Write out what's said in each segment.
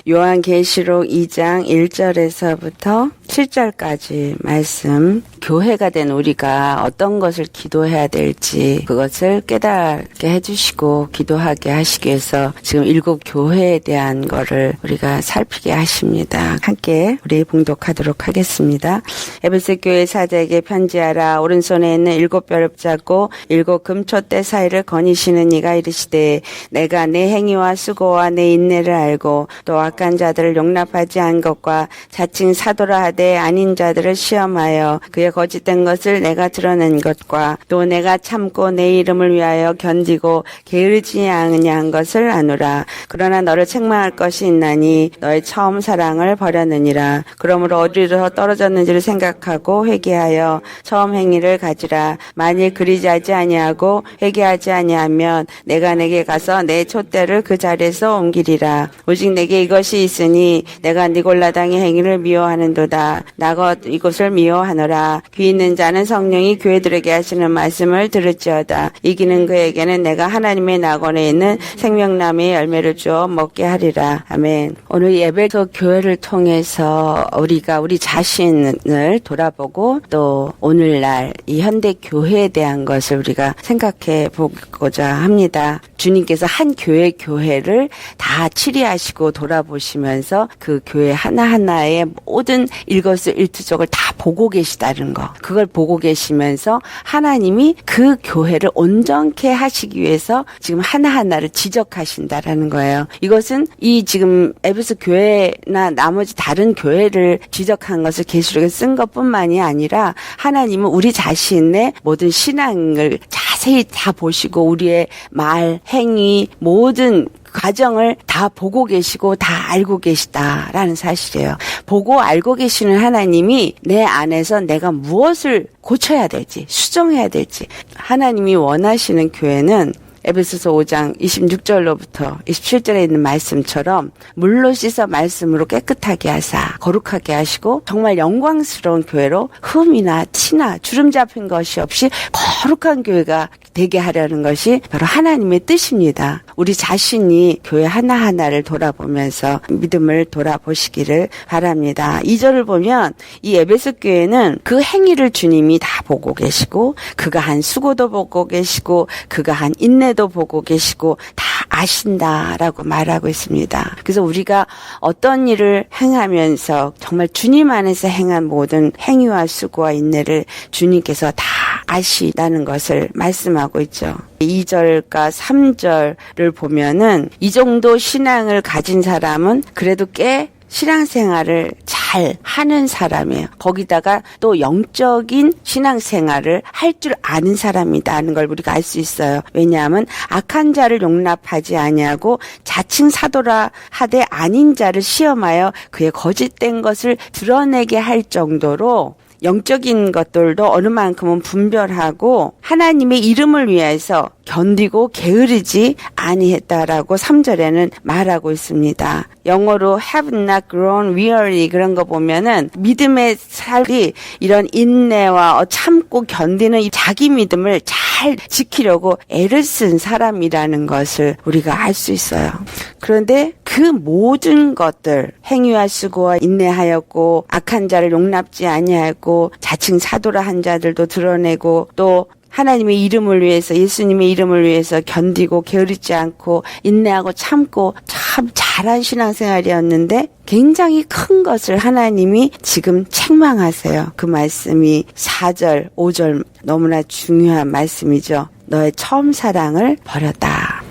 요한계시록 2장 1절에서부터 7절까지 말씀, 교회가 된 우리가 어떤 것을 기도해야 될지 그것을 깨닫게 해주시고 기도하게 하시기 위해서 지금 7 교회에 대한 거를 우리가 살피게 하십니다. 함께 우리 봉독하도록 하겠습니다. 에베소 교회 사자에게 편지하라. 오른손에 있는 7 벼를 잡고 7 금촛대 사이를 거니시는 이가 이르시되 내가 내 행위와 수고와 내 인내를 알고 또 악한 자들을 용납하지 않은 것과 자칭 사도라 하되 아닌 자들을 시험하여 그의 거짓된 것을 내가 드러낸 것과 또 내가 참고 내 이름을 위하여 견디고 게으르지 아니한 것을 아노라. 그러나 너를 책망할 것이 있나니 너의 처음 사랑을 버렸느니라. 그러므로 어디로 떨어졌는지를 생각하고 회개하여 처음 행위를 가지라. 만일 그리지 아니하고 회개하지 아니하면 내가 내게 가서 내 촛대를 그 자리에서 옮기리라. 오직 내게 이것이 있으니 내가 니골라당의 행위를 미워하는도다. 나곧 이곳을 미워하노라. 귀 있는 자는 성령이 교회들에게 하시는 말씀을 들을지어다. 이기는 그에게는 내가 하나님의 낙원에 있는 생명나무의 열매를 주어 먹게 하리라. 아멘. 오늘 에베소 교회를 통해서 우리가 우리 자신을 돌아보고 또 오늘날 이 현대 교회에 대한 것을 우리가 생각해 보고자 합니다. 주님께서 한 교회를 다 치리하시고 돌아보시면서 그 교회 하나하나의 모든 일거수일투족을 다 보고 계시다는 거. 그걸 보고 계시면서 하나님이 그 교회를 온전케 하시기 위해서 지금 하나하나를 지적하신다라는 거예요. 이것은 이 지금 에베소 교회나 나머지 다른 교회를 지적한 것을 계시록에 쓴 것뿐만이 아니라 하나님은 우리 자신의 모든 신앙을 자세히 다 보시고 우리의 말, 행위, 모든 과정을 다 보고 계시고 다 알고 계시다라는 사실이에요. 보고 알고 계시는 하나님이 내 안에서 내가 무엇을 고쳐야 될지, 수정해야 될지. 하나님이 원하시는 교회는 에베소서 5장 26절로부터 27절에 있는 말씀처럼 물로 씻어 말씀으로 깨끗하게 하사 거룩하게 하시고 정말 영광스러운 교회로 흠이나 티나 주름 잡힌 것이 없이 거룩한 교회가 되게 하려는 것이 바로 하나님의 뜻입니다. 우리 자신이 교회 하나하나를 돌아보면서 믿음을 돌아보시기를 바랍니다. 2절을 보면 이 에베소 교회는 그 행위를 주님이 다 보고 계시고 그가 한 수고도 보고 계시고 그가 한 인내도 보고 계시고 다 아신다라고 말하고 있습니다. 그래서 우리가 어떤 일을 행하면서 정말 주님 안에서 행한 모든 행위와 수고와 인내를 주님께서 다 아시다는 것을 말씀하고 있죠. 2절과 3절을 보면은 이 정도 신앙을 가진 사람은 그래도 꽤 신앙생활을 잘 하는 사람이에요. 거기다가 또 영적인 신앙생활을 할 줄 아는 사람이다는 걸 우리가 알 수 있어요. 왜냐하면 악한 자를 용납하지 아니하고 자칭 사도라 하되 아닌 자를 시험하여 그의 거짓된 것을 드러내게 할 정도로 영적인 것들도 어느 만큼은 분별하고 하나님의 이름을 위해서 견디고 게으르지 아니했다라고 3절에는 말하고 있습니다. 영어로 have not grown weary 그런 거 보면은 믿음의 삶이 이런 인내와 참고 견디는 이 자기 믿음을 잘 지키려고 애를 쓴 사람이라는 것을 우리가 알 수 있어요. 그런데 그 모든 것들 행위와 수고와 인내하였고 악한 자를 용납지 아니하고 자칭 사도라 한 자들도 드러내고 또 하나님의 이름을 위해서 예수님의 이름을 위해서 견디고 게으르지 않고 인내하고 참고 참 잘한 신앙생활이었는데 굉장히 큰 것을 하나님이 지금 책망하세요. 그 말씀이 4절, 5절 너무나 중요한 말씀이죠. 너의 처음 사랑을 버렸다.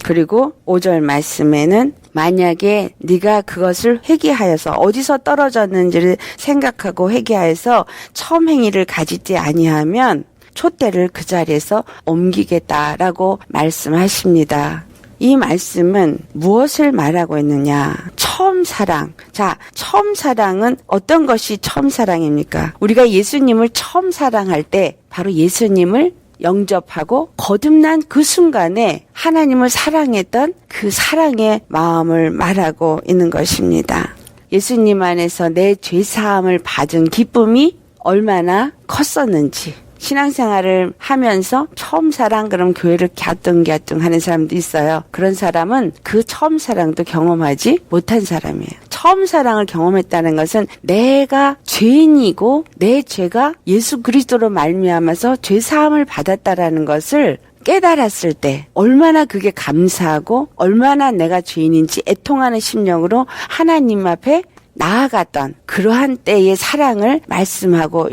그리고 5절 말씀에는 만약에 네가 그것을 회개하여서 어디서 떨어졌는지를 생각하고 회개하여서 처음 행위를 가지지 아니하면 촛대를 그 자리에서 옮기겠다라고 말씀하십니다. 이 말씀은 무엇을 말하고 있느냐? 처음 사랑. 자, 처음 사랑은 어떤 것이 처음 사랑입니까? 우리가 예수님을 처음 사랑할 때 바로 예수님을 영접하고 거듭난 그 순간에 하나님을 사랑했던 그 사랑의 마음을 말하고 있는 것입니다. 예수님 안에서 내 죄사함을 받은 기쁨이 얼마나 컸었는지 신앙생활을 하면서 처음 사랑 그럼 교회를 갸뚱갸뚱 하는 사람도 있어요. 그런 사람은 그 처음 사랑도 경험하지 못한 사람이에요. 처음 사랑을 경험했다는 것은 내가 죄인이고 내 죄가 예수 그리스도로 말미암아서 죄 사함을 받았다라는 것을 깨달았을 때 얼마나 그게 감사하고 얼마나 내가 죄인인지 애통하는 심령으로 하나님 앞에 나아갔던 그러한 때의 사랑을 말씀하고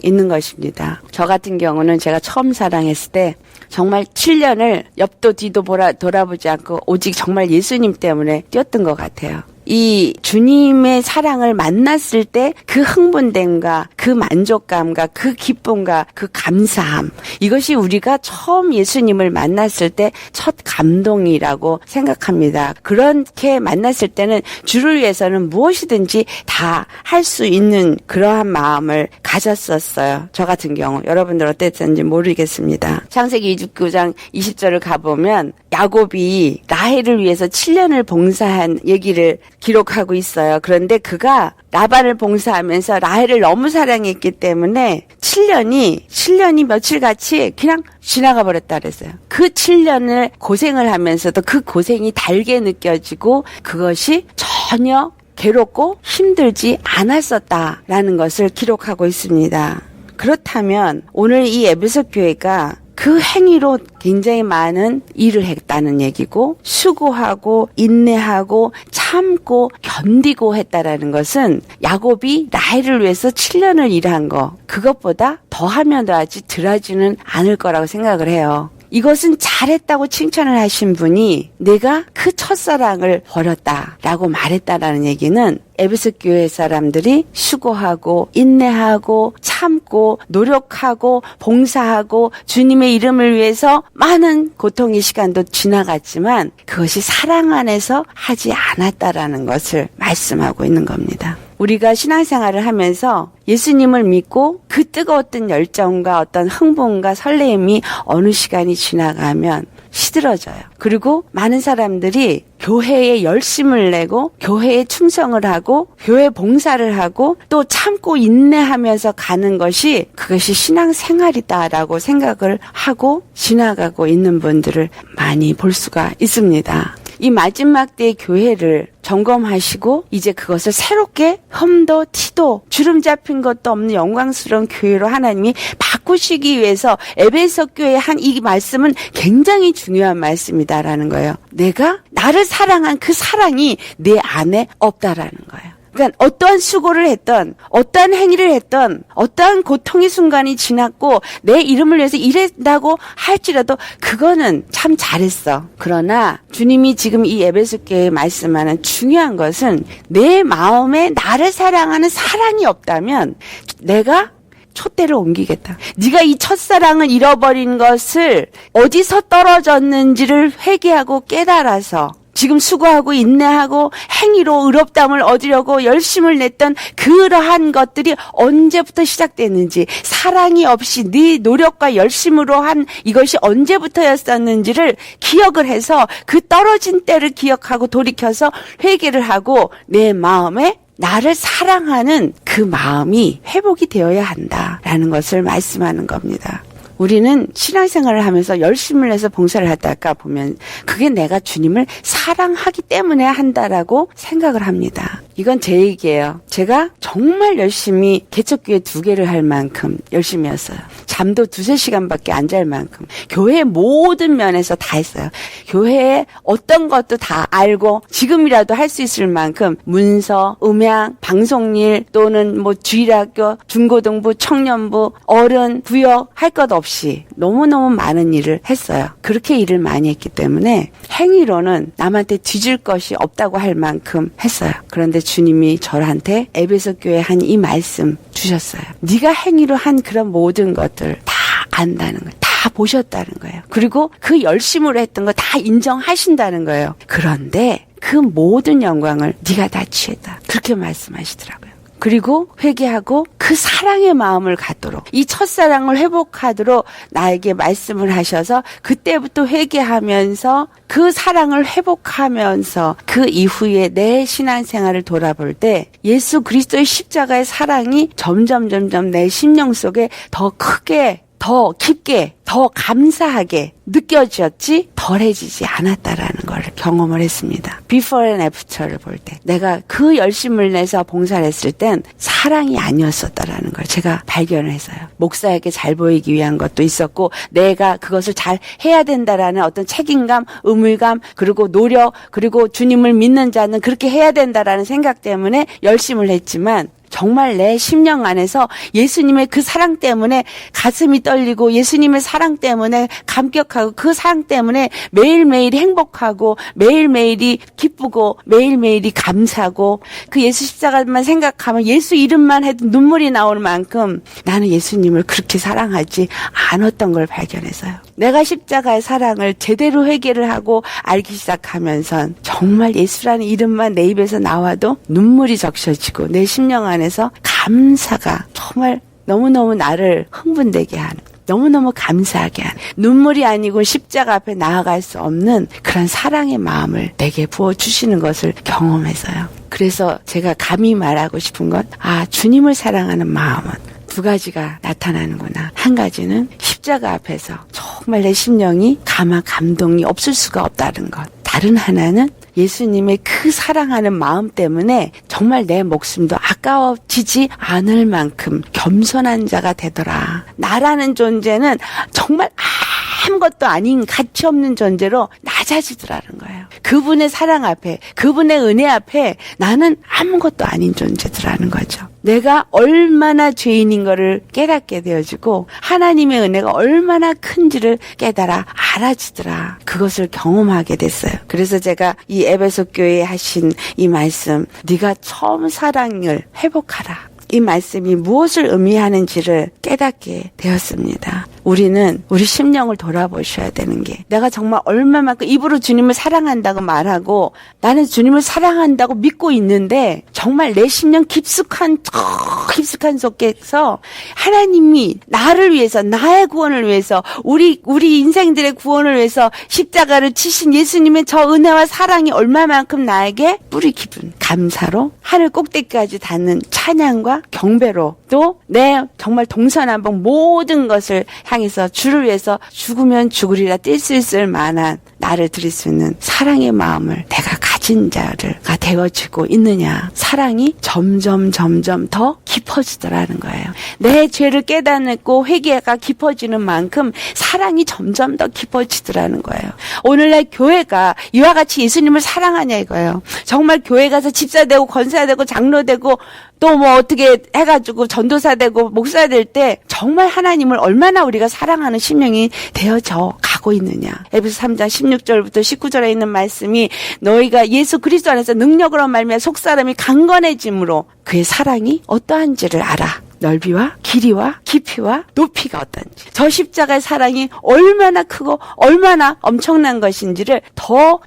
있는 것입니다. 저 같은 경우는 제가 처음 사랑했을 때 정말 7년을 옆도 뒤도 돌아보지 않고 오직 정말 예수님 때문에 뛰었던 것 같아요. 이 주님의 사랑을 만났을 때 그 흥분됨과 그 만족감과 그 기쁨과 그 감사함, 이것이 우리가 처음 예수님을 만났을 때 첫 감동이라고 생각합니다. 그렇게 만났을 때는 주를 위해서는 무엇이든지 다 할 수 있는 그러한 마음을 가졌었어요. 저 같은 경우. 여러분들 어땠는지 모르겠습니다. 창세기 29장 20절을 가보면 야곱이 라헬을 위해서 7년을 봉사한 얘기를 기록하고 있어요. 그런데 그가 라반을 봉사하면서 라헬을 너무 사랑했기 때문에 7년이 며칠같이 그냥 지나가 버렸다 그랬어요. 그 7년을 고생을 하면서도 그 고생이 달게 느껴지고 그것이 전혀 괴롭고 힘들지 않았었다라는 것을 기록하고 있습니다. 그렇다면 오늘 이 에베소 교회가 그 행위로 굉장히 많은 일을 했다는 얘기고 수고하고 인내하고 참고 견디고 했다라는 것은 야곱이 라헬을 위해서 7년을 일한 거 그것보다 더하면 더하지 덜하지는 않을 거라고 생각을 해요. 이것은 잘했다고 칭찬을 하신 분이 내가 그 첫사랑을 버렸다라고 말했다라는 얘기는 에베소 교회 사람들이 수고하고 인내하고 참고 노력하고 봉사하고 주님의 이름을 위해서 많은 고통의 시간도 지나갔지만 그것이 사랑 안에서 하지 않았다라는 것을 말씀하고 있는 겁니다. 우리가 신앙생활을 하면서 예수님을 믿고 그 뜨거웠던 열정과 어떤 흥분과 설레임이 어느 시간이 지나가면 시들어져요. 그리고 많은 사람들이 교회에 열심을 내고 교회에 충성을 하고 교회 봉사를 하고 또 참고 인내하면서 가는 것이 그것이 신앙생활이다라고 생각을 하고 지나가고 있는 분들을 많이 볼 수가 있습니다. 이 마지막 때의 교회를 점검하시고 이제 그것을 새롭게 흠도 티도 주름 잡힌 것도 없는 영광스러운 교회로 하나님이 바꾸시기 위해서 에베소 교회에 한 이 말씀은 굉장히 중요한 말씀이다라는 거예요. 내가 나를 사랑한 그 사랑이 내 안에 없다라는 거예요. 그러니까 어떠한 수고를 했던 어떠한 행위를 했던 어떠한 고통의 순간이 지났고 내 이름을 위해서 일했다고 할지라도 그거는 참 잘했어. 그러나 주님이 지금 이 에베소 교회에 말씀하는 중요한 것은 내 마음에 나를 사랑하는 사랑이 없다면 내가 촛대를 옮기겠다. 네가 이 첫사랑을 잃어버린 것을 어디서 떨어졌는지를 회개하고 깨달아서 지금 수고하고 인내하고 행위로 의롭다함을 얻으려고 열심을 냈던 그러한 것들이 언제부터 시작됐는지 사랑이 없이 네 노력과 열심으로 한 이것이 언제부터였었는지를 기억을 해서 그 떨어진 때를 기억하고 돌이켜서 회개를 하고 내 마음에 나를 사랑하는 그 마음이 회복이 되어야 한다라는 것을 말씀하는 겁니다. 우리는 신앙생활을 하면서 열심을 해서 봉사를 하다가 보면 그게 내가 주님을 사랑하기 때문에 한다라고 생각을 합니다. 이건 제 얘기예요. 제가 정말 열심히 개척교회 2개를 할 만큼 열심히 했어요. 잠도 2-3시간밖에 안 잘 만큼 교회 모든 면에서 다 했어요. 교회에 어떤 것도 다 알고 지금이라도 할 수 있을 만큼 문서, 음향, 방송일 또는 뭐 주일학교, 중고등부, 청년부, 어른, 부역 할 것 없이 너무너무 많은 일을 했어요. 그렇게 일을 많이 했기 때문에 행위로는 남한테 뒤질 것이 없다고 할 만큼 했어요. 그런데 주님이 저한테 에베소 교회에 한 이 말씀 주셨어요. 네가 행위로 한 그런 모든 것들 다 안다는 거예요. 다 보셨다는 거예요. 그리고 그 열심으로 했던 거 다 인정하신다는 거예요. 그런데 그 모든 영광을 네가 다 취했다. 그렇게 말씀하시더라고요. 그리고 회개하고 그 사랑의 마음을 갖도록, 이 첫사랑을 회복하도록 나에게 말씀을 하셔서 그때부터 회개하면서 그 사랑을 회복하면서 그 이후에 내 신앙생활을 돌아볼 때 예수 그리스도의 십자가의 사랑이 점점 내 심령 속에 더 크게, 더 깊게, 더 감사하게 느껴졌지 덜해지지 않았다라는 걸 경험을 했습니다. Before and After를 볼 때 내가 그 열심을 내서 봉사를 했을 땐 사랑이 아니었었다라는 걸 제가 발견을 했어요. 목사에게 잘 보이기 위한 것도 있었고 내가 그것을 잘 해야 된다라는 어떤 책임감, 의무감, 그리고 노력, 그리고 주님을 믿는 자는 그렇게 해야 된다라는 생각 때문에 열심을 했지만 정말 내 심령 안에서 예수님의 그 사랑 때문에 가슴이 떨리고 예수님의 사랑 때문에 감격하고 그 사랑 때문에 매일매일이 행복하고 매일매일이 기쁘고 매일매일이 감사하고 그 예수 십자가만 생각하면 예수 이름만 해도 눈물이 나오는 만큼 나는 예수님을 그렇게 사랑하지 않았던 걸 발견해서요. 내가 십자가의 사랑을 제대로 회개를 하고 알기 시작하면선 정말 예수라는 이름만 내 입에서 나와도 눈물이 적셔지고 내 심령 안에서 감사가 정말 너무너무 나를 흥분되게 하는, 너무너무 감사하게 하는, 눈물이 아니고 십자가 앞에 나아갈 수 없는 그런 사랑의 마음을 내게 부어주시는 것을 경험해서요. 그래서 제가 감히 말하고 싶은 건 주님을 사랑하는 마음은 두 가지가 나타나는구나. 한 가지는 십자가 앞에서 정말 내 심령이 감동이 없을 수가 없다는 것. 다른 하나는 예수님의 그 사랑하는 마음 때문에 정말 내 목숨도 아까워지지 않을 만큼 겸손한 자가 되더라. 나라는 존재는 정말 아무것도 아닌 가치 없는 존재로 낮아지더라는 거예요. 그분의 사랑 앞에, 그분의 은혜 앞에 나는 아무것도 아닌 존재더라는 거죠. 내가 얼마나 죄인인 거를 깨닫게 되어지고 하나님의 은혜가 얼마나 큰지를 깨달아 알아지더라. 그것을 경험하게 됐어요. 그래서 제가 이 에베소 교회에 하신 이 말씀, 네가 처음 사랑을 회복하라. 이 말씀이 무엇을 의미하는지를 깨닫게 되었습니다. 우리는 우리 심령을 돌아보셔야 되는 게, 내가 정말 얼마만큼 입으로 주님을 사랑한다고 말하고 나는 주님을 사랑한다고 믿고 있는데 정말 내 심령 깊숙한 속에서 하나님이 나를 위해서, 나의 구원을 위해서, 우리 인생들의 구원을 위해서 십자가를 치신 예수님의 저 은혜와 사랑이 얼마만큼 나에게 뿌리 깊은 감사로 하늘 꼭대기까지 닿는 찬양과 경배로, 또 내 정말 동서남북 모든 것을 향해서 주를 위해서 죽으면 죽으리라 뛸 수 있을 만한 나를 드릴 수 있는 사랑의 마음을 내가 가진 자가 되어지고 있느냐. 사랑이 점점 더 깊어지더라는 거예요. 내 죄를 깨닫고 회개가 깊어지는 만큼 사랑이 점점 더 깊어지더라는 거예요. 오늘날 교회가 이와 같이 예수님을 사랑하냐 이거예요. 정말 교회 가서 집사 되고 권사 되고 장로 되고 또 뭐 어떻게 해가지고 전도사 되고 목사 될 때 정말 하나님을 얼마나 우리가 사랑하는 심령이 되어져 가고 있느냐. 에베소 3장 16절부터 19절에 있는 말씀이 너희가 예수 그리스도 안에서 능력으로 말미암아 속사람이 강건해짐으로 그의 사랑이 어떠한지를 알아. 넓이와 길이와 깊이와 높이가 어떤지, 저 십자가의 사랑이 얼마나 크고 얼마나 엄청난 것인지를 더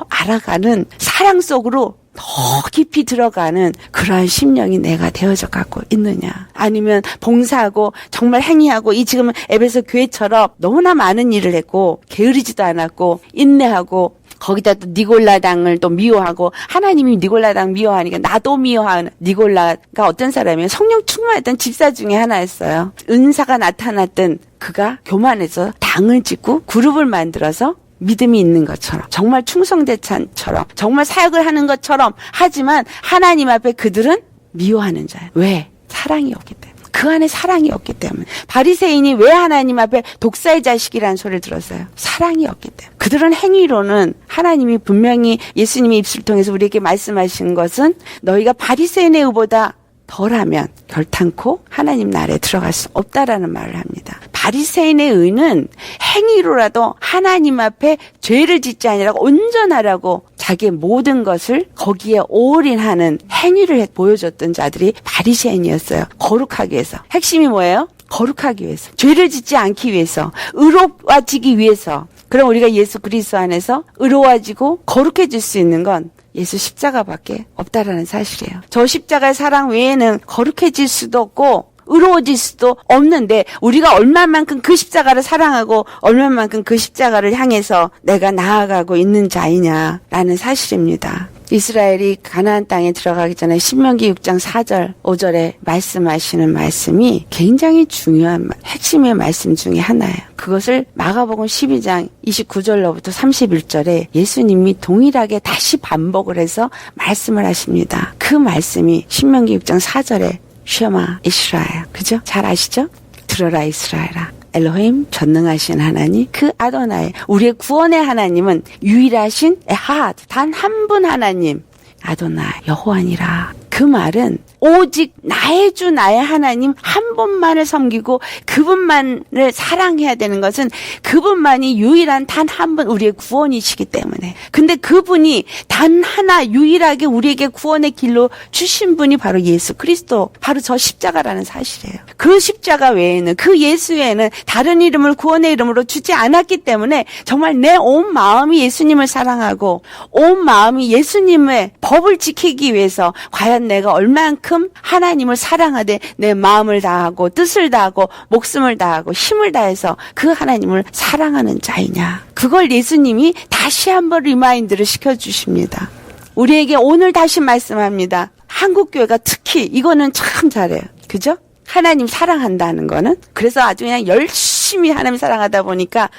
알아가는, 사랑 속으로 더 깊이 들어가는 그러한 심령이 내가 되어져 갖고 있느냐. 아니면 봉사하고 정말 행위하고 이 지금 에베소 교회처럼 너무나 많은 일을 했고 게으르지도 않았고 인내하고 거기다 또 니골라당을 또 미워하고, 하나님이 니골라당 미워하니까 나도 미워하는 니골라가 어떤 사람이에요? 성령 충만했던 집사 중에 하나였어요. 은사가 나타났던 그가 교만해서 당을 짓고 그룹을 만들어서 믿음이 있는 것처럼, 정말 충성대찬처럼, 정말 사역을 하는 것처럼 하지만 하나님 앞에 그들은 미워하는 자예요. 왜? 사랑이 없기 때문에. 그 안에 사랑이 없기 때문에. 바리새인이 왜 하나님 앞에 독사의 자식이라는 소리를 들었어요? 사랑이 없기 때문에. 그들은 행위로는 하나님이 분명히 예수님의 입술을 통해서 우리에게 말씀하신 것은 너희가 바리새인의 의보다 덜하면 결탄코 하나님 나라에 들어갈 수 없다라는 말을 합니다. 바리새인의 의는 행위로라도 하나님 앞에 죄를 짓지 아니라고 온전하라고 자기의 모든 것을 거기에 올인하는 행위를 보여줬던 자들이 바리새인이었어요. 거룩하기 위해서. 핵심이 뭐예요? 거룩하기 위해서. 죄를 짓지 않기 위해서. 의로워지기 위해서. 그럼 우리가 예수 그리스도 안에서 의로워지고 거룩해질 수 있는 건 예수 십자가밖에 없다라는 사실이에요. 저 십자가의 사랑 외에는 거룩해질 수도 없고 의로워질 수도 없는데 우리가 얼마만큼 그 십자가를 사랑하고 얼마만큼 그 십자가를 향해서 내가 나아가고 있는 자이냐라는 사실입니다. 이스라엘이 가나안 땅에 들어가기 전에 신명기 6장 4절 5절에 말씀하시는 말씀이 굉장히 중요한 핵심의 말씀 중에 하나예요. 그것을 마가복음 12장 29절로부터 31절에 예수님이 동일하게 다시 반복을 해서 말씀을 하십니다. 그 말씀이 신명기 6장 4절에 쉐마 이스라엘, 그죠? 잘 아시죠? 들어라 이스라엘아, 엘로힘 전능하신 하나님 그 아도나이, 우리의 구원의 하나님은 유일하신 에하드 단 한 분 하나님 아도나이 여호와니라. 그 말은 오직 나의 주 나의 하나님 한 분만을 섬기고 그분만을 사랑해야 되는 것은 그분만이 유일한 단 한 분 우리의 구원이시기 때문에. 근데 그분이 단 하나 유일하게 우리에게 구원의 길로 주신 분이 바로 예수 그리스도, 바로 저 십자가라는 사실이에요. 그 십자가 외에는, 그 예수 외에는 다른 이름을 구원의 이름으로 주지 않았기 때문에 정말 내 온 마음이 예수님을 사랑하고 온 마음이 예수님의 법을 지키기 위해서 과연 내가 얼만큼 하나님을 사랑하되 내 마음을 다하고 뜻을 다하고 목숨을 다하고 힘을 다해서 그 하나님을 사랑하는 자이냐. 그걸 예수님이 다시 한번 리마인드를 시켜주십니다. 우리에게 오늘 다시 말씀합니다. 한국교회가 특히 이거는 참 잘해요. 그죠? 하나님 사랑한다는 거는. 그래서 아주 그냥 열심히 하나님 사랑하다 보니까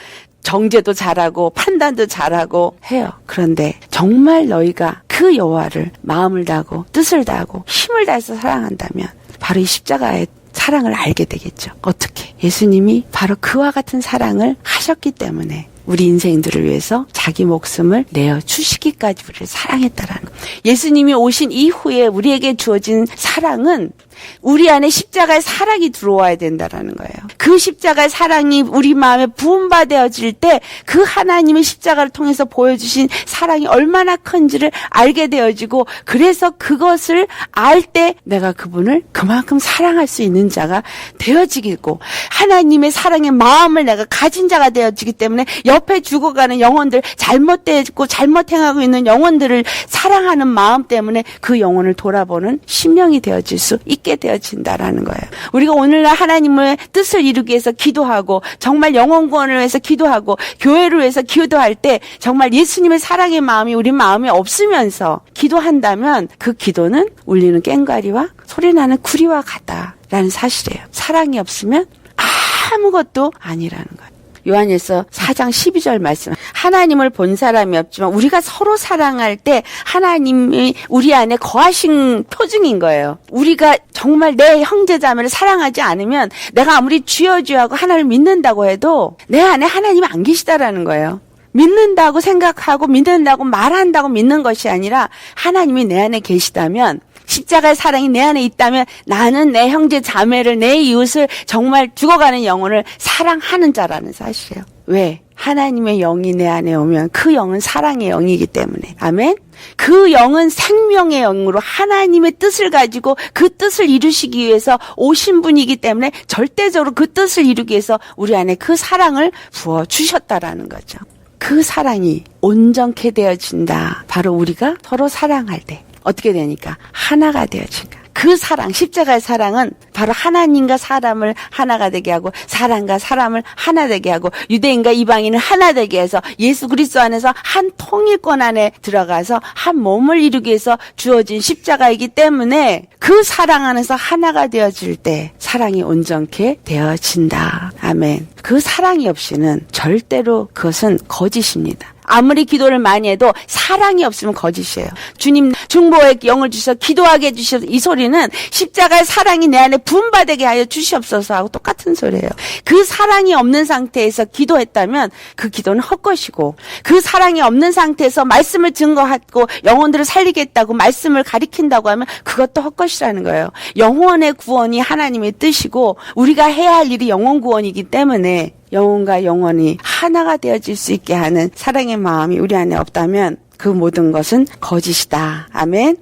정죄도 잘하고 판단도 잘하고 해요. 그런데 정말 너희가 그 여호와를 마음을 다하고 뜻을 다하고 힘을 다해서 사랑한다면 바로 이 십자가의 사랑을 알게 되겠죠. 어떻게? 예수님이 바로 그와 같은 사랑을 하셨기 때문에 우리 인생들을 위해서 자기 목숨을 내어 주시기까지 우리를 사랑했다라는 것. 예수님이 오신 이후에 우리에게 주어진 사랑은 우리 안에 십자가의 사랑이 들어와야 된다라는 거예요. 그 십자가의 사랑이 우리 마음에 부음받아질 때 그 하나님의 십자가를 통해서 보여주신 사랑이 얼마나 큰지를 알게 되어지고, 그래서 그것을 알 때 내가 그분을 그만큼 사랑할 수 있는 자가 되어지고, 하나님의 사랑의 마음을 내가 가진 자가 되어지기 때문에 옆에 죽어가는 영혼들, 잘못되고 잘못 행하고 있는 영혼들을 사랑하는 마음 때문에 그 영혼을 돌아보는 심령이 되어질 수 있게 되어진다라는 거예요. 우리가 오늘날 하나님의 뜻을 이루기 위해서 기도하고 정말 영혼 구원을 위해서 기도하고 교회를 위해서 기도할 때 정말 예수님의 사랑의 마음이 우리 마음에 없으면서 기도한다면 그 기도는 울리는 꽹과리와 소리나는 구리와 같다라는 사실이에요. 사랑이 없으면 아무것도 아니라는 거예요. 요한일서 4장 12절 말씀. 하나님을 본 사람이 없지만 우리가 서로 사랑할 때 하나님이 우리 안에 거하신 표징인 거예요. 우리가 정말 내 형제자매를 사랑하지 않으면 내가 아무리 주여 하고 하나님을 믿는다고 해도 내 안에 하나님이 안 계시다라는 거예요. 믿는다고 생각하고 믿는다고 말한다고 믿는 것이 아니라 하나님이 내 안에 계시다면, 십자가의 사랑이 내 안에 있다면 나는 내 형제 자매를, 내 이웃을, 정말 죽어가는 영혼을 사랑하는 자라는 사실이에요. 왜? 하나님의 영이 내 안에 오면 그 영은 사랑의 영이기 때문에. 아멘. 그 영은 생명의 영으로 하나님의 뜻을 가지고 그 뜻을 이루시기 위해서 오신 분이기 때문에 절대적으로 그 뜻을 이루기 위해서 우리 안에 그 사랑을 부어주셨다라는 거죠. 그 사랑이 온전케 되어진다. 바로 우리가 서로 사랑할 때 어떻게 되니까? 하나가 되어진다. 그 사랑, 십자가의 사랑은 바로 하나님과 사람을 하나가 되게 하고 사람과 사람을 하나 되게 하고 유대인과 이방인을 하나 되게 해서 예수 그리스도 안에서 한 통일권 안에 들어가서 한 몸을 이루기 위해서 주어진 십자가이기 때문에 그 사랑 안에서 하나가 되어질 때 사랑이 온전케 되어진다. 아멘. 그 사랑이 없이는 절대로 그것은 거짓입니다. 아무리 기도를 많이 해도 사랑이 없으면 거짓이에요. 주님 중보의 영을 주셔서 기도하게 해주셔서, 이 소리는 십자가의 사랑이 내 안에 부음받게 하여 주시옵소서 하고 똑같은 소리예요. 그 사랑이 없는 상태에서 기도했다면 그 기도는 헛것이고, 그 사랑이 없는 상태에서 말씀을 증거하고 영혼들을 살리겠다고 말씀을 가리킨다고 하면 그것도 헛것이라는 거예요. 영혼의 구원이 하나님의 뜻이고 우리가 해야 할 일이 영혼 구원이기 때문에 영혼과 영혼이 하나가 되어질 수 있게 하는 사랑의 마음이 우리 안에 없다면 그 모든 것은 거짓이다. 아멘.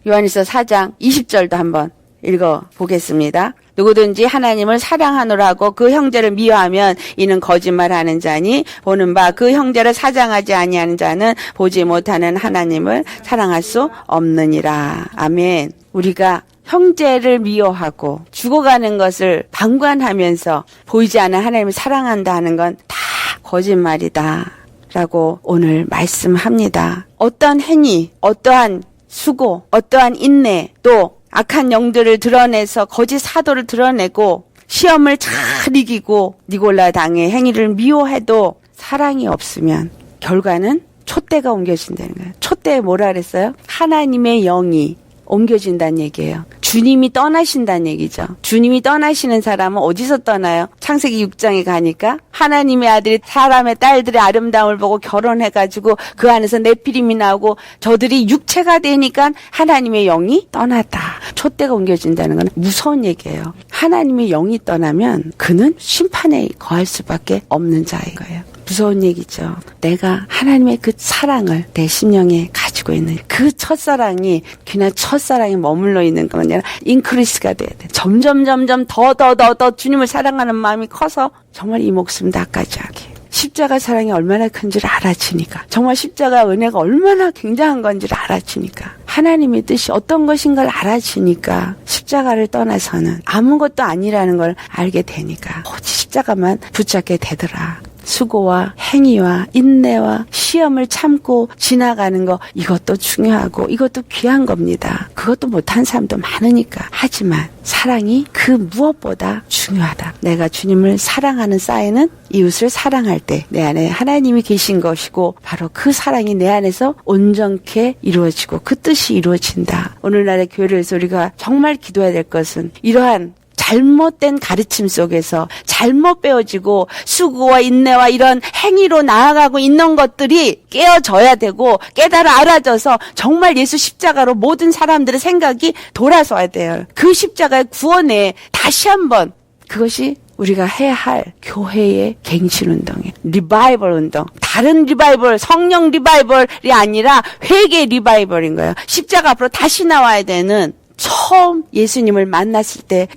요한일서 4장 20절도 한번 읽어보겠습니다. 누구든지 하나님을 사랑하노라고 그 형제를 미워하면 이는 거짓말하는 자니 보는 바 그 형제를 사랑하지 아니하는 자는 보지 못하는 하나님을 사랑할 수 없느니라. 아멘. 우리가 형제를 미워하고 죽어가는 것을 방관하면서 보이지 않는 하나님을 사랑한다 하는 건 다 거짓말이다 라고 오늘 말씀합니다. 어떠한 행위, 어떠한 수고, 어떠한 인내, 또 악한 영들을 드러내서 거짓 사도를 드러내고 시험을 잘 이기고 니골라 당의 행위를 미워해도 사랑이 없으면 결과는 촛대가 옮겨진다는 거예요. 촛대에 뭐라 그랬어요? 하나님의 영이 옮겨진다는 얘기예요. 주님이 떠나신다는 얘기죠. 주님이 떠나시는 사람은 어디서 떠나요? 창세기 6장에 가니까 하나님의 아들이 사람의 딸들의 아름다움을 보고 결혼해가지고 그 안에서 네피림이 나오고 저들이 육체가 되니까 하나님의 영이 떠났다. 촛대가 옮겨진다는 건 무서운 얘기예요. 하나님의 영이 떠나면 그는 심판에 거할 수밖에 없는 자인 거예요. 무서운 얘기죠. 내가 하나님의 그 사랑을 내 심령에 가지고 있는 그 첫사랑이 그냥 첫사랑에 머물러 있는 건 아니라 인크리스가 돼야 돼. 점점 더 주님을 사랑하는 마음이 커서 정말 이 목숨 나까지 하게. 십자가 사랑이 얼마나 큰지를 알아지니까, 정말 십자가 은혜가 얼마나 굉장한 건지를 알아지니까, 하나님의 뜻이 어떤 것인 걸 알아지니까 십자가를 떠나서는 아무것도 아니라는 걸 알게 되니까 오직 십자가만 붙잡게 되더라. 수고와 행위와 인내와 시험을 참고 지나가는 거, 이것도 중요하고 이것도 귀한 겁니다. 그것도 못한 사람도 많으니까. 하지만 사랑이 그 무엇보다 중요하다. 내가 주님을 사랑하는 사인은 이웃을 사랑할 때 내 안에 하나님이 계신 것이고 바로 그 사랑이 내 안에서 온전케 이루어지고 그 뜻이 이루어진다. 오늘날의 교회에서 우리가 정말 기도해야 될 것은 이러한 잘못된 가르침 속에서 잘못 배워지고 수고와 인내와 이런 행위로 나아가고 있는 것들이 깨어져야 되고 깨달아 알아져서 정말 예수 십자가로 모든 사람들의 생각이 돌아서야 돼요. 그 십자가의 구원에 다시 한번 그것이 우리가 해야 할 교회의 갱신 운동이에요. 리바이벌 운동. 다른 리바이벌, 성령 리바이벌이 아니라 회개 리바이벌인 거예요. 십자가 앞으로 다시 나와야 되는, 처음 예수님을 만났을 때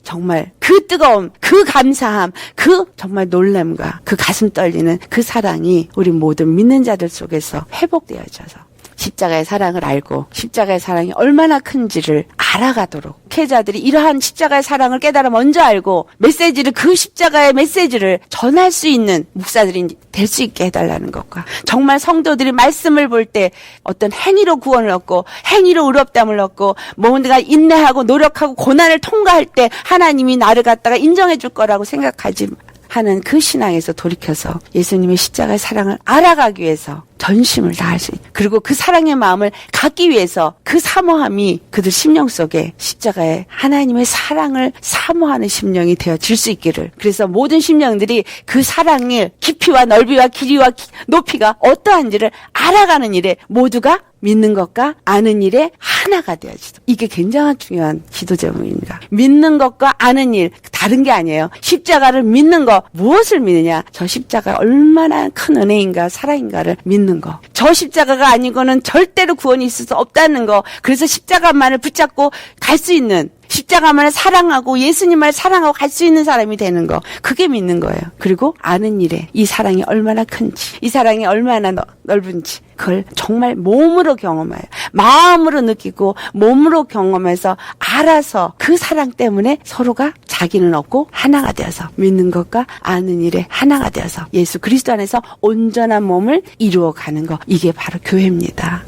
정말 그 뜨거움, 그 감사함, 그 정말 놀람과 그 가슴 떨리는 그 사랑이 우리 모든 믿는 자들 속에서 회복되어져서 십자가의 사랑을 알고 십자가의 사랑이 얼마나 큰지를 알아가도록, 목회자들이 이러한 십자가의 사랑을 깨달아 먼저 알고 메시지를, 그 십자가의 메시지를 전할 수 있는 목사들이 될 수 있게 해달라는 것과, 정말 성도들이 말씀을 볼 때 어떤 행위로 구원을 얻고 행위로 의롭다함을 얻고 뭔가 인내하고 노력하고 고난을 통과할 때 하나님이 나를 갖다가 인정해 줄 거라고 생각하지 하는 그 신앙에서 돌이켜서 예수님의 십자가의 사랑을 알아가기 위해서 전심을 다할 수 있는, 그리고 그 사랑의 마음을 갖기 위해서 그 사모함이 그들 심령 속에 십자가의 하나님의 사랑을 사모하는 심령이 되어질 수 있기를, 그래서 모든 심령들이 그 사랑의 깊이와 넓이와 길이와 높이가 어떠한지를 알아가는 일에 모두가 믿는 것과 아는 일에 하나가 되어지다. 이게 굉장히 중요한 기도 제목입니다. 믿는 것과 아는 일, 다른 게 아니에요. 십자가를 믿는 거, 무엇을 믿느냐? 저 십자가 얼마나 큰 은혜인가 사랑인가를 믿는 거. 저 십자가가 아니고는 절대로 구원이 있을 수 없다는 거. 그래서 십자가만을 붙잡고 갈 수 있는, 십자가만을 사랑하고 예수님을 사랑하고 갈 수 있는 사람이 되는 거, 그게 믿는 거예요. 그리고 아는 일에 이 사랑이 얼마나 큰지, 이 사랑이 얼마나 넓은지, 그걸 정말 몸으로 경험해요. 마음으로 느끼고 몸으로 경험해서 알아서 그 사랑 때문에 서로가 자기는 없고 하나가 되어서 믿는 것과 아는 일에 하나가 되어서 예수 그리스도 안에서 온전한 몸을 이루어가는 거, 이게 바로 교회입니다.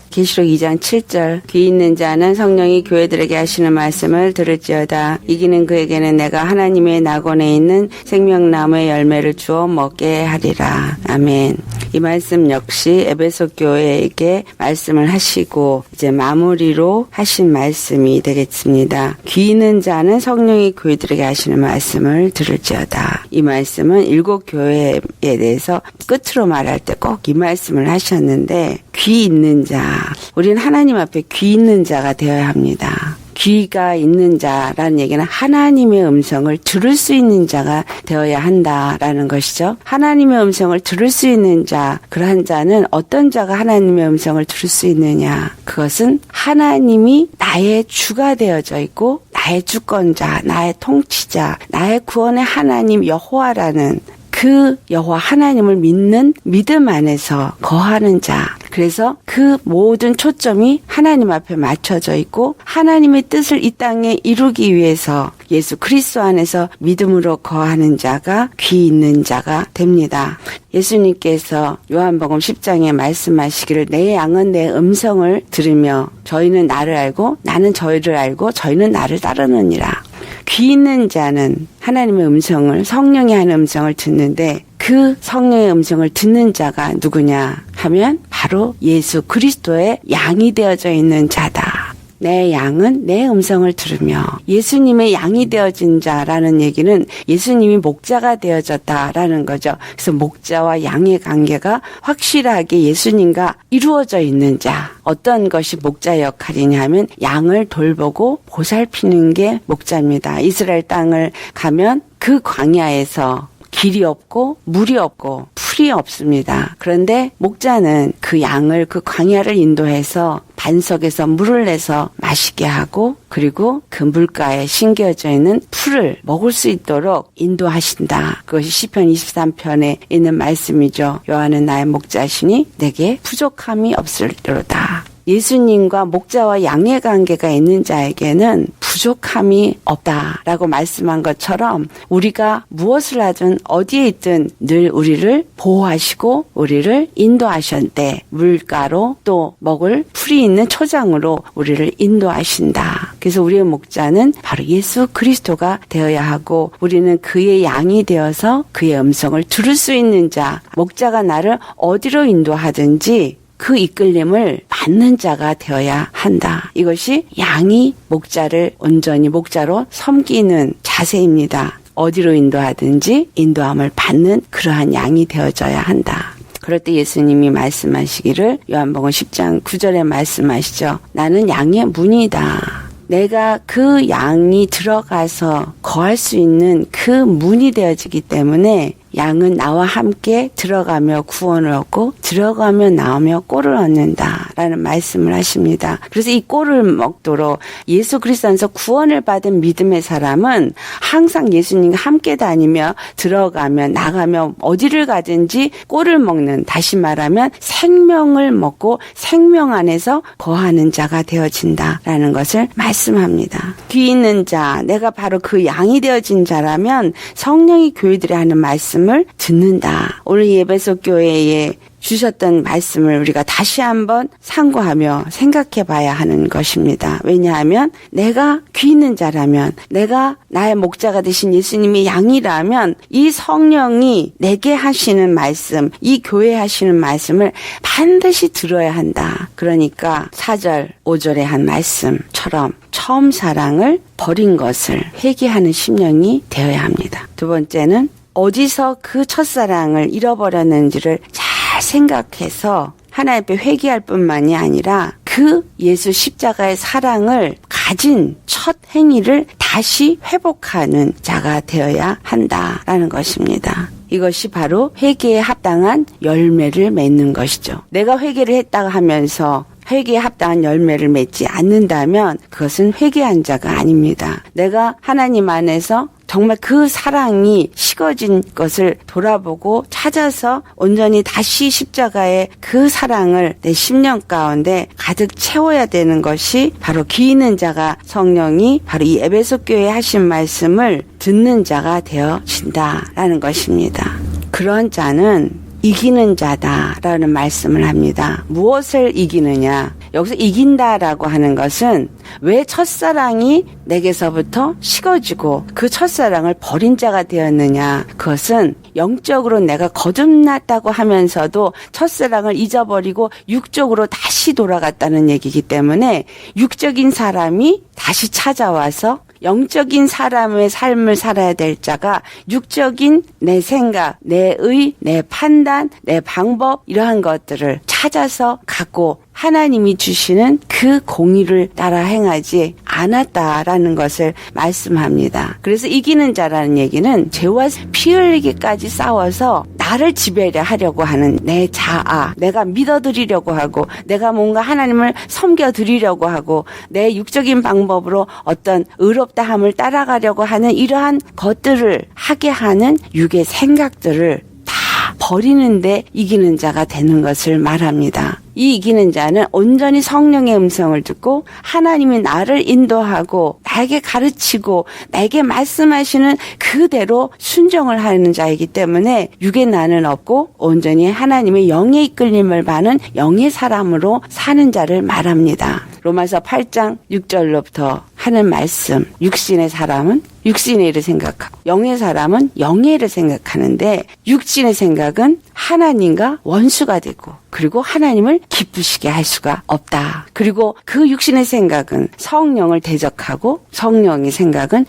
계시록 2장 7절, 귀 있는 자는 성령이 교회들에게 하시는 말씀을 들을지어다. 이기는 그에게는 내가 하나님의 낙원에 있는 생명나무의 열매를 주어 먹게 하리라. 아멘. 이 말씀 역시 에베소 교회에게 말씀을 하시고 이제 마무리로 하신 말씀이 되겠습니다. 귀 있는 자는 성령이 교회들에게 하시는 말씀을 들을지어다. 이 말씀은 7 교회에 대해서 끝으로 말할 때 꼭 이 말씀을 하셨는데, 귀 있는 자, 우리는 하나님 앞에 귀 있는 자가 되어야 합니다. 귀가 있는 자라는 얘기는 하나님의 음성을 들을 수 있는 자가 되어야 한다라는 것이죠. 하나님의 음성을 들을 수 있는 자, 그러한 자는 어떤 자가 하나님의 음성을 들을 수 있느냐? 그것은 하나님이 나의 주가 되어져 있고 나의 주권자, 나의 통치자, 나의 구원의 하나님 여호와라는 그 여호와 하나님을 믿는 믿음 안에서 거하는 자. 그래서 그 모든 초점이 하나님 앞에 맞춰져 있고 하나님의 뜻을 이 땅에 이루기 위해서 예수 그리스도 안에서 믿음으로 거하는 자가 귀 있는 자가 됩니다. 예수님께서 요한복음 10장에 말씀하시기를 내 양은 내 음성을 들으며 저희는 나를 알고 나는 저희를 알고 저희는 나를 따르느니라. 귀 있는 자는 하나님의 음성을 성령이 하는 음성을 듣는데 그 성령의 음성을 듣는 자가 누구냐 하면 바로 예수 그리스도의 양이 되어져 있는 자다. 내 양은 내 음성을 들으며 예수님의 양이 되어진 자라는 얘기는 예수님이 목자가 되어졌다라는 거죠. 그래서 목자와 양의 관계가 확실하게 예수님과 이루어져 있는 자. 어떤 것이 목자 역할이냐 하면 양을 돌보고 보살피는 게 목자입니다. 이스라엘 땅을 가면 그 광야에서 길이 없고 물이 없고 풀이 없습니다. 그런데 목자는 그 양을 그 광야를 인도해서 반석에서 물을 내서 마시게 하고 그리고 그 물가에 심겨져 있는 풀을 먹을 수 있도록 인도하신다. 그것이 시편 23편에 있는 말씀이죠. 여호와는 나의 목자시니 내게 부족함이 없으리로다. 예수님과 목자와 양의 관계가 있는 자에게는 부족함이 없다라고 말씀한 것처럼 우리가 무엇을 하든 어디에 있든 늘 우리를 보호하시고 우리를 인도하셨대. 물가로 또 먹을 풀이 있는 초장으로 우리를 인도하신다. 그래서 우리의 목자는 바로 예수 그리스도가 되어야 하고 우리는 그의 양이 되어서 그의 음성을 들을 수 있는 자. 목자가 나를 어디로 인도하든지 그 이끌림을 받는 자가 되어야 한다. 이것이 양이 목자를 온전히 목자로 섬기는 자세입니다. 어디로 인도하든지 인도함을 받는 그러한 양이 되어져야 한다. 그럴 때 예수님이 말씀하시기를 요한복음 10장 9절에 말씀하시죠. 나는 양의 문이다. 내가 그 양이 들어가서 거할 수 있는 그 문이 되어지기 때문에 양은 나와 함께 들어가며 구원을 얻고 들어가며 나오며 꼴을 얻는다라는 말씀을 하십니다. 그래서 이 꼴을 먹도록 예수 그리스도 안에서 구원을 받은 믿음의 사람은 항상 예수님과 함께 다니며 들어가며 나가며 어디를 가든지 꼴을 먹는, 다시 말하면 생명을 먹고 생명 안에서 거하는 자가 되어진다라는 것을 말씀합니다. 귀 있는 자, 내가 바로 그 양이 되어진 자라면 성령이 교회들이 하는 말씀을 듣는다. 오늘 에베소 교회에 주셨던 말씀을 우리가 다시 한번 상고하며 생각해 봐야 하는 것입니다. 왜냐하면 내가 귀 있는 자라면, 내가 나의 목자가 되신 예수님이 양이라면 이 성령이 내게 하시는 말씀, 이 교회에 하시는 말씀을 반드시 들어야 한다. 그러니까 4절, 5절에 한 말씀처럼 처음 사랑을 버린 것을 회개하는 심령이 되어야 합니다. 두 번째는 어디서 그 첫사랑을 잃어버렸는지를 잘 생각해서 하나님 앞에 회개할 뿐만이 아니라 그 예수 십자가의 사랑을 가진 첫 행위를 다시 회복하는 자가 되어야 한다라는 것입니다. 이것이 바로 회개에 합당한 열매를 맺는 것이죠. 내가 회개를 했다고 하면서 회개에 합당한 열매를 맺지 않는다면 그것은 회개한 자가 아닙니다. 내가 하나님 안에서 정말 그 사랑이 식어진 것을 돌아보고 찾아서 온전히 다시 십자가의 그 사랑을 내 심령 가운데 가득 채워야 되는 것이 바로 귀 있는 자가 성령이 바로 이 에베소 교회에 하신 말씀을 듣는 자가 되어진다라는 것입니다. 그런 자는 이기는 자다라는 말씀을 합니다. 무엇을 이기느냐? 여기서 이긴다라고 하는 것은 왜 첫사랑이 내게서부터 식어지고 그 첫사랑을 버린 자가 되었느냐? 그것은 영적으로 내가 거듭났다고 하면서도 첫사랑을 잊어버리고 육적으로 다시 돌아갔다는 얘기이기 때문에 육적인 사람이 다시 찾아와서 영적인 사람의 삶을 살아야 될 자가 육적인 내 생각, 내 의, 내 판단, 내 방법 이러한 것들을 찾아서 갖고 하나님이 주시는 그 공의를 따라 행하지 많았다라는 것을 말씀합니다. 그래서 이기는 자라는 얘기는 죄와 피 흘리기까지 싸워서 나를 지배하려 하려고 하는 내 자아, 내가 믿어드리려고 하고 내가 뭔가 하나님을 섬겨드리려고 하고 내 육적인 방법으로 어떤 의롭다함을 따라가려고 하는 이러한 것들을 하게 하는 육의 생각들을 다 버리는데 이기는 자가 되는 것을 말합니다. 이 이기는 자는 온전히 성령의 음성을 듣고 하나님이 나를 인도하고 나에게 가르치고 나에게 말씀하시는 그대로 순종을 하는 자이기 때문에 육의 난은 없고 온전히 하나님의 영의 이끌림을 받는 영의 사람으로 사는 자를 말합니다. 로마서 8장 6절로부터 하는 말씀, 육신의 사람은 육신의 일을 생각하고 영의 사람은 영의 일을 생각하는데 육신의 생각은 하나님과 원수가 되고 그리고 하나님을 기쁘시게 할 수가 없다. 그리고 그 육신의 생각은 성령을 대적하고 성령의 생각은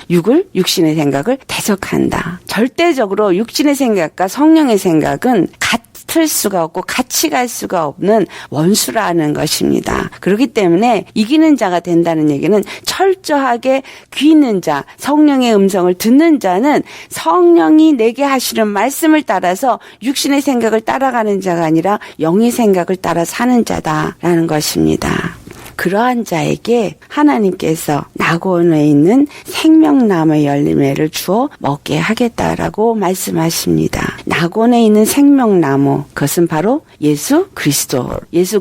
육신의 생각을 대적한다. 절대적으로 육신의 생각과 성령의 생각은 같을 수가 없고 같이 갈 수가 없는 원수라는 것입니다. 그렇기 때문에 이기는 자가 된다는 얘기는 철저하게 귀 있는 자, 성령의 음성을 듣는 자는 성령이 내게 하시는 말씀을 따라서 육신의 생각을 따라가는 자가 아니라 영의 생각을 따라 사는 자다라는 것입니다. 그러한 자에게 하나님께서 낙원에 있는 생명나무의 열매를 주어 먹게 하겠다라고 말씀하십니다. 낙원에 있는 생명나무, 그것은 바로 예수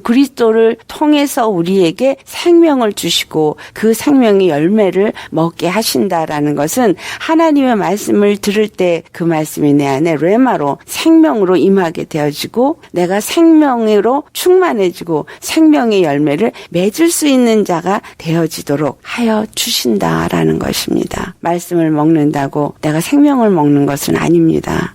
그리스도를 통해서 우리에게 생명을 주시고 그 생명의 열매를 먹게 하신다라는 것은 하나님의 말씀을 들을 때 그 말씀이 내 안에 레마로 생명으로 임하게 되어지고 내가 생명으로 충만해지고 생명의 열매를 맺을 수 있는 자가 되어지도록 하여 주신다라는 것입니다. 말씀을 먹는다고 내가 생명을 먹는 것은 아닙니다.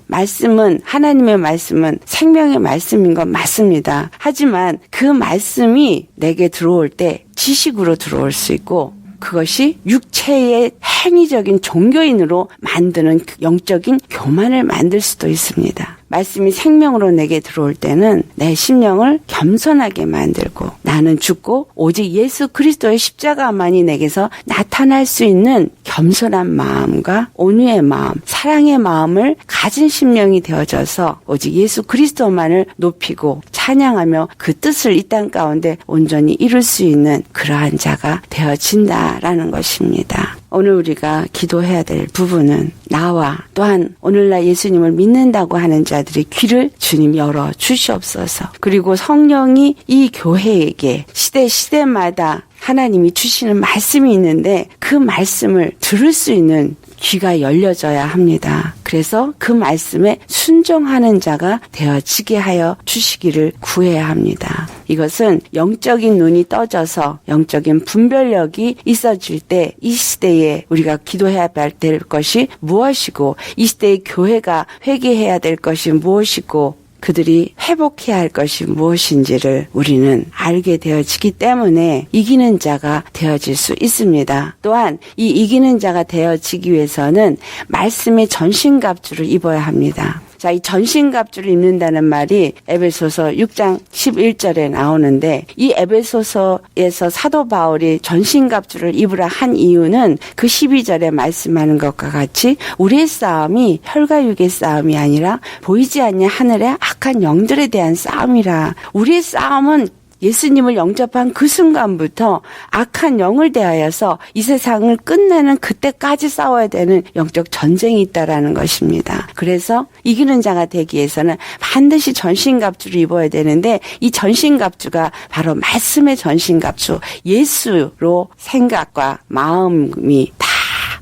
하나님의 말씀은 생명의 말씀인 건 맞습니다. 하지만 그 말씀이 내게 들어올 때 지식으로 들어올 수 있고 그것이 육체의 행위적인 종교인으로 만드는 영적인 교만을 만들 수도 있습니다. 말씀이 생명으로 내게 들어올 때는 내 심령을 겸손하게 만들고 나는 죽고 오직 예수 그리스도의 십자가만이 내게서 나타날 수 있는 겸손한 마음과 온유의 마음, 사랑의 마음을 가진 심령이 되어져서 오직 예수 그리스도만을 높이고 찬양하며 그 뜻을 이 땅 가운데 온전히 이룰 수 있는 그러한 자가 되어진다라는 것입니다. 오늘 우리가 기도해야 될 부분은 나와 또한 오늘날 예수님을 믿는다고 하는 자들의 귀를 주님 열어 주시옵소서. 그리고 성령이 이 교회에게 시대마다 하나님이 주시는 말씀이 있는데 그 말씀을 들을 수 있는 귀가 열려져야 합니다. 그래서 그 말씀에 순종하는 자가 되어지게 하여 주시기를 구해야 합니다. 이것은 영적인 눈이 떠져서 영적인 분별력이 있어질 때 이 시대에 우리가 기도해야 될 것이 무엇이고 이 시대의 교회가 회개해야 될 것이 무엇이고 그들이 회복해야 할 것이 무엇인지를 우리는 알게 되어지기 때문에 이기는 자가 되어질 수 있습니다. 또한 이 이기는 자가 되어지기 위해서는 말씀의 전신갑주를 입어야 합니다. 자, 이 전신갑주를 입는다는 말이 에베소서 6장 11절에 나오는데 이 에베소서에서 사도 바울이 전신갑주를 입으라 한 이유는 그 12절에 말씀하는 것과 같이 우리의 싸움이 혈과 육의 싸움이 아니라 보이지 않는 하늘의 악한 영들에 대한 싸움이라. 우리의 싸움은 예수님을 영접한 그 순간부터 악한 영을 대하여서 이 세상을 끝내는 그때까지 싸워야 되는 영적 전쟁이 있다라는 것입니다. 그래서 이기는 자가 되기 위해서는 반드시 전신갑주를 입어야 되는데 이 전신갑주가 바로 말씀의 전신갑주, 예수로 생각과 마음이 다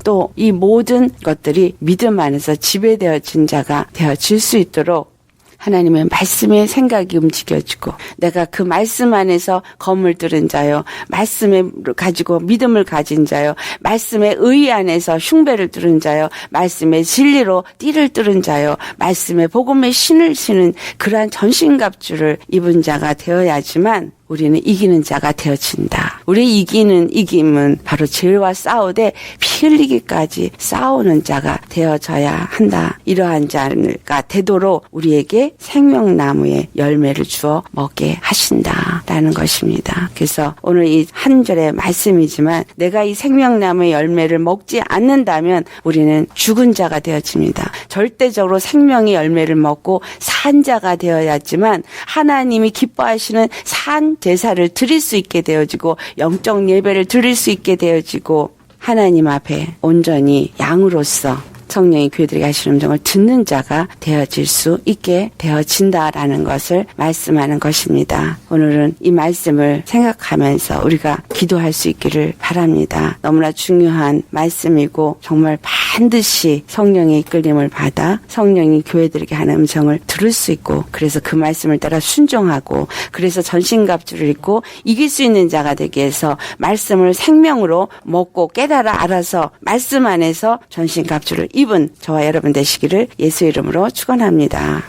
또 이 모든 것들이 믿음 안에서 지배되어진 자가 되어질 수 있도록 하나님의 말씀의 생각이 움직여지고 내가 그 말씀 안에서 검을 들은 자요, 말씀을 가지고 믿음을 가진 자요, 말씀의 의 안에서 흉배를 들은 자요, 말씀의 진리로 띠를 뚫은 자요, 말씀의 복음의 신을 신은 그러한 전신갑주를 입은 자가 되어야지만 우리는 이기는 자가 되어진다. 우리 이김은 바로 죄와 싸우되 피 흘리기까지 싸우는 자가 되어져야 한다. 이러한 자가 되도록 우리에게 생명나무의 열매를 주어 먹게 하신다라는 것입니다. 그래서 오늘 이 한 절의 말씀이지만 내가 이 생명나무의 열매를 먹지 않는다면 우리는 죽은 자가 되어집니다. 절대적으로 생명의 열매를 먹고 산 자가 되어야지만 하나님이 기뻐하시는 산 제사를 드릴 수 있게 되어지고 영적 예배를 드릴 수 있게 되어지고 하나님 앞에 온전히 양으로서 성령이 교회들에게 하시는 음성을 듣는 자가 되어질 수 있게 되어진다라는 것을 말씀하는 것입니다. 오늘은 이 말씀을 생각하면서 우리가 기도할 수 있기를 바랍니다. 너무나 중요한 말씀이고 정말 반드시 성령의 이끌림을 받아 성령이 교회들에게 하는 음성을 들을 수 있고 그래서 그 말씀을 따라 순종하고 그래서 전신갑주를 입고 이길 수 있는 자가 되기 위해서 말씀을 생명으로 먹고 깨달아 알아서 말씀 안에서 전신갑주를 입은 저와 여러분 되시기를 예수 이름으로 축원합니다.